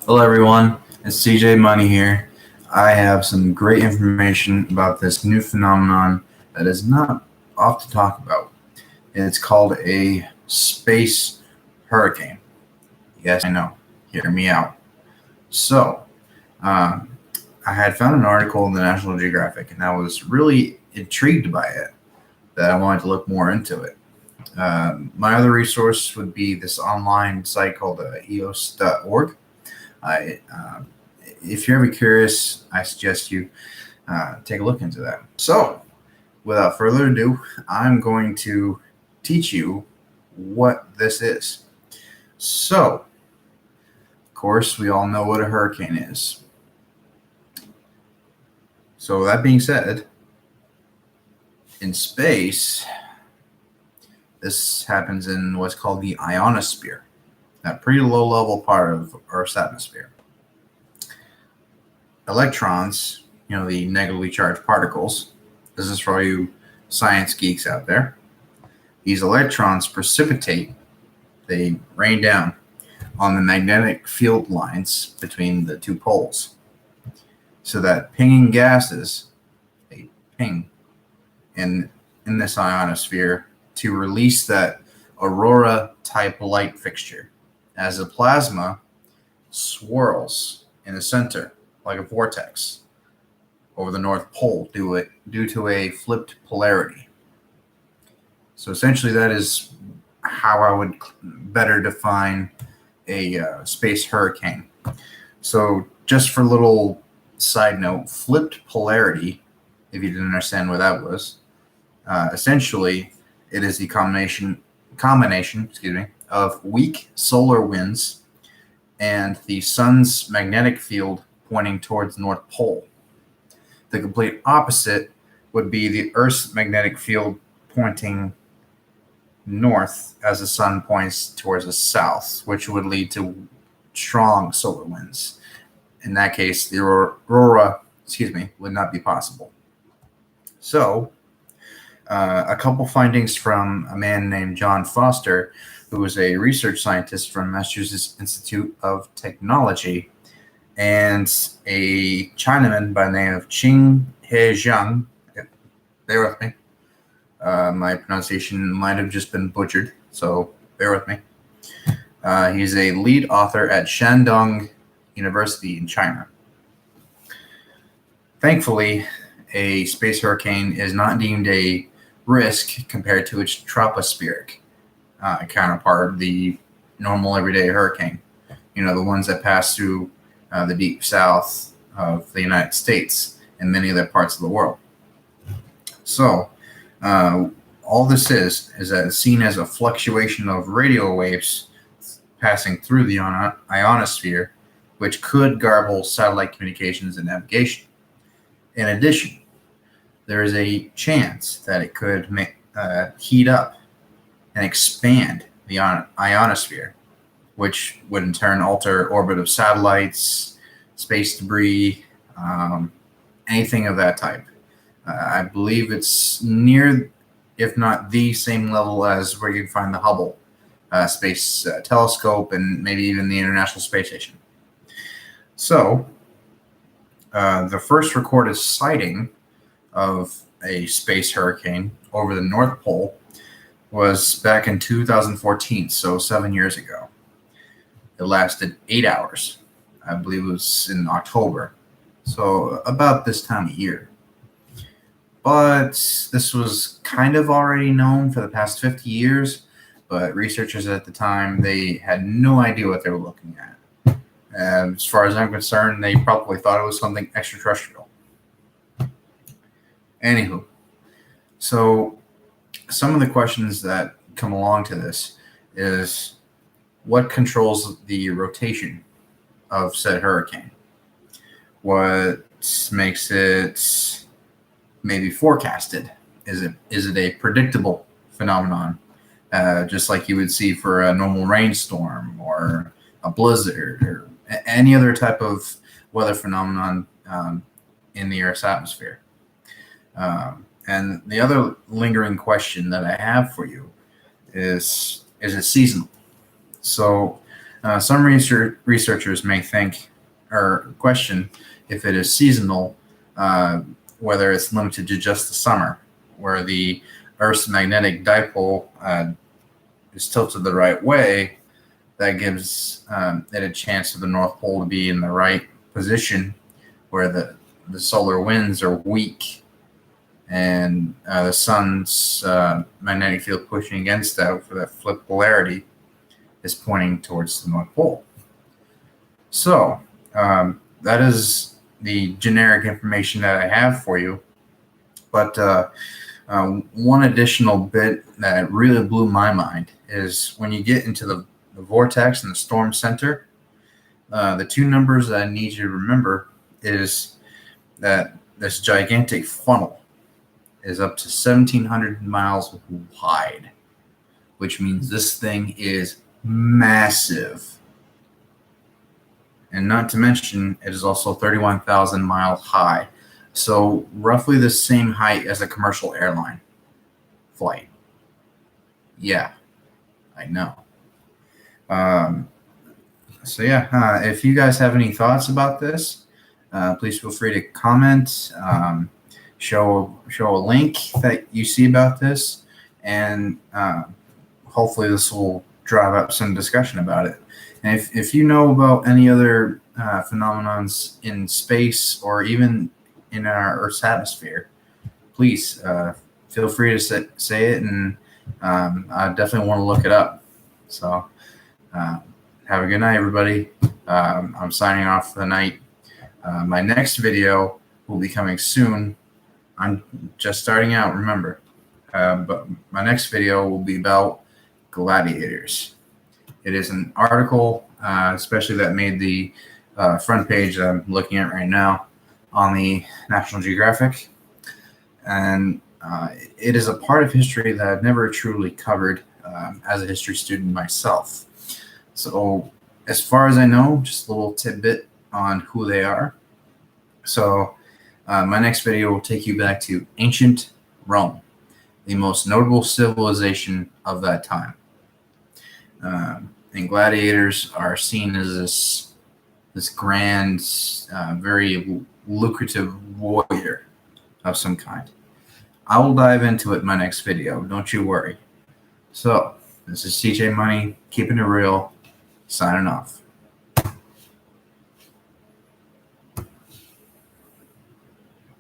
Hello, everyone. It's CJ Money here. I have some great information about this new phenomenon that is not often talked about. It's called a space hurricane. Yes, I know. Hear me out. So, um, I had found an article in the National Geographic, and I was really intrigued by it that I wanted to look more into it. My other resource would be this online site called eos.org. I If you're ever curious, I suggest you take a look into that. So, without further ado, I'm going to teach you what this is. So, of course, we all know what a hurricane is. So, that being said, in space, this happens in what's called the ionosphere, that pretty low level part of Earth's atmosphere. Electrons, the negatively charged particles, this is for all you science geeks out there. These electrons precipitate, they rain down on the magnetic field lines between the two poles. So that pinging gases, they ping in this ionosphere to release that aurora type light fixture as the plasma swirls in the center like a vortex over the North Pole due to a flipped polarity. So essentially, that is how I would better define a space hurricane. So just for a little side note, flipped polarity, if you didn't understand what that was, essentially it is the combination, of weak solar winds and the sun's magnetic field pointing towards the North Pole. The complete opposite would be the Earth's magnetic field pointing north as the sun points towards the south, which would lead to strong solar winds. In that case, the aurora, would not be possible. So, a couple findings from a man named John Foster, who was a research scientist from Massachusetts Institute of Technology, and a Chinaman by the name of Qing He Zhang. Bear with me. My pronunciation might have just been butchered, so bear with me. He's a lead author at Shandong University in China. Thankfully, a space hurricane is not deemed a risk compared to its tropospheric counterpart, the normal everyday hurricane. The ones that pass through the deep south of the United States and many other parts of the world. So, all this is that it's seen as a fluctuation of radio waves passing through the ionosphere, which could garble satellite communications and navigation. In addition, there is a chance that it could heat up and expand the ionosphere, which would in turn alter orbit of satellites, space debris, anything of that type. I believe it's near, if not the same level as where you can find the Hubble Space Telescope and maybe even the International Space Station. So, the first recorded sighting of a space hurricane over the North Pole was back in 2014, so 7 years ago. It lasted 8 hours. I believe it was in October, so about this time of year. But this was kind of already known for the past 50 years, but researchers at the time, they had no idea what they were looking at. And as far as I'm concerned, they probably thought it was something extraterrestrial. Anywho, so some of the questions that come along to this is what controls the rotation of said hurricane? What makes it maybe forecasted? Is it a predictable phenomenon, just like you would see for a normal rainstorm or a blizzard or any other type of weather phenomenon in the Earth's atmosphere? And the other lingering question that I have for you is it seasonal? So Some researchers may think or question if it is seasonal, whether it's limited to just the summer, where the Earth's magnetic dipole is tilted the right way. That gives it a chance for the North Pole to be in the right position where the solar winds are weak and the sun's magnetic field pushing against that for that flip polarity is pointing towards the North Pole. So that is the generic information that I have for you. But one additional bit that really blew my mind is when you get into the vortex and the storm center, the two numbers that I need you to remember is that this gigantic funnel is up to 1,700 miles wide, which means this thing is massive. And not to mention, it is also 31,000 miles high. So roughly the same height as a commercial airline flight. Yeah, I know. So yeah, if you guys have any thoughts about this, please feel free to comment, show a link that you see about this, and hopefully this will drive up some discussion about it. And if you know about any other phenomenons in space or even in our Earth's atmosphere, please feel free to say it, and I definitely want to look it up. So have a good night, everybody. I'm signing off for the night. My next video will be coming soon. I'm just starting out, remember. But my next video will be about gladiators. It is an article, especially that made the front page that I'm looking at right now on the National Geographic. And it is a part of history that I've never truly covered as a history student myself. So as far as I know, just a little tidbit on who they are. So my next video will take you back to ancient Rome, the most notable civilization of that time. And gladiators are seen as this grand, very lucrative warrior of some kind. I will dive into it in my next video, don't you worry. So, this is CJ Money, keeping it real, signing off.